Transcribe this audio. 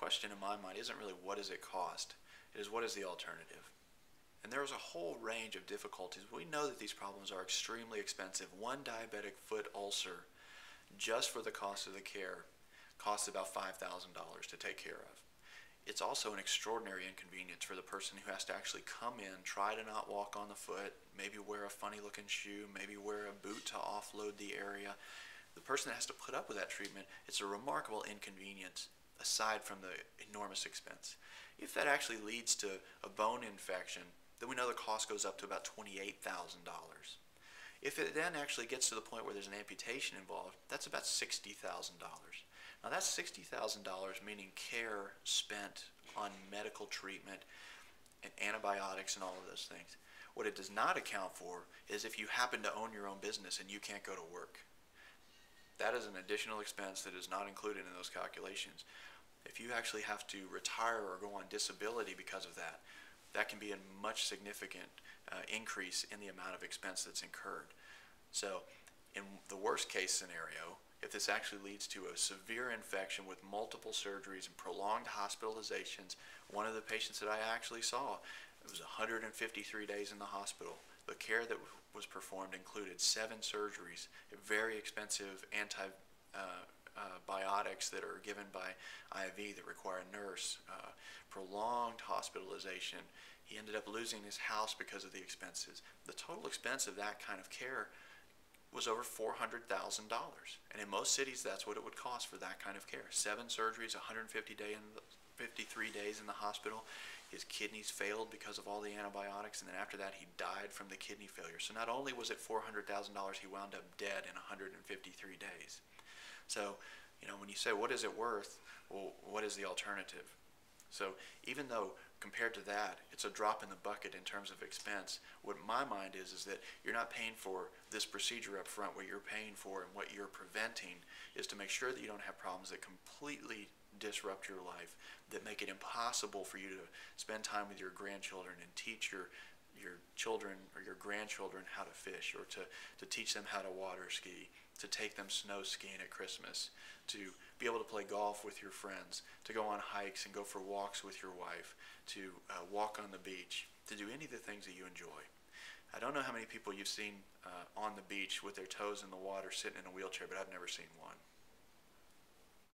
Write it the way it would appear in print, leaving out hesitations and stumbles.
question in my mind isn't really what does it cost, it is what is the alternative. And there is a whole range of difficulties. We know that these problems are extremely expensive. One diabetic foot ulcer, just for the cost of the care, costs about $5,000 to take care of. It's also an extraordinary inconvenience for the person who has to actually come in, try to not walk on the foot, maybe wear a funny looking shoe, maybe wear a boot to offload the area. The person that has to put up with that treatment, it's a remarkable inconvenience aside from the enormous expense. If that actually leads to a bone infection, then we know the cost goes up to about $28,000. If it then actually gets to the point where there's an amputation involved, that's about $60,000. Now that's $60,000 meaning care spent on medical treatment and antibiotics and all of those things. What it does not account for is if you happen to own your own business and you can't go to work. That is an additional expense that is not included in those calculations. If you actually have to retire or go on disability because of that, that can be a much significant increase in the amount of expense that's incurred. So in the worst case scenario, if this actually leads to a severe infection with multiple surgeries and prolonged hospitalizations, one of the patients that I actually saw, it was 153 days in the hospital. The care that was performed included 7 surgeries, very expensive antibiotics that are given by IV that require a nurse, prolonged hospitalization. He ended up losing his house because of the expenses. The total expense of that kind of care was over $400,000. And in most cities, that's what it would cost for that kind of care. 7 surgeries, 53 days in the hospital. His kidneys failed because of all the antibiotics, and then after that, he died from the kidney failure. So not only was it $400,000, he wound up dead in 153 days. So, you know, when you say, what is it worth? Well, what is the alternative? So even though compared to that, it's a drop in the bucket in terms of expense, what my mind is that you're not paying for this procedure up front. What you're paying for and what you're preventing is to make sure that you don't have problems that completely disrupt your life, that make it impossible for you to spend time with your grandchildren and teach your children or your grandchildren how to fish, or to teach them how to water ski, to take them snow skiing at Christmas, to be able to play golf with your friends, to go on hikes and go for walks with your wife, to walk on the beach, to do any of the things that you enjoy. I don't know how many people you've seen on the beach with their toes in the water sitting in a wheelchair, but I've never seen one.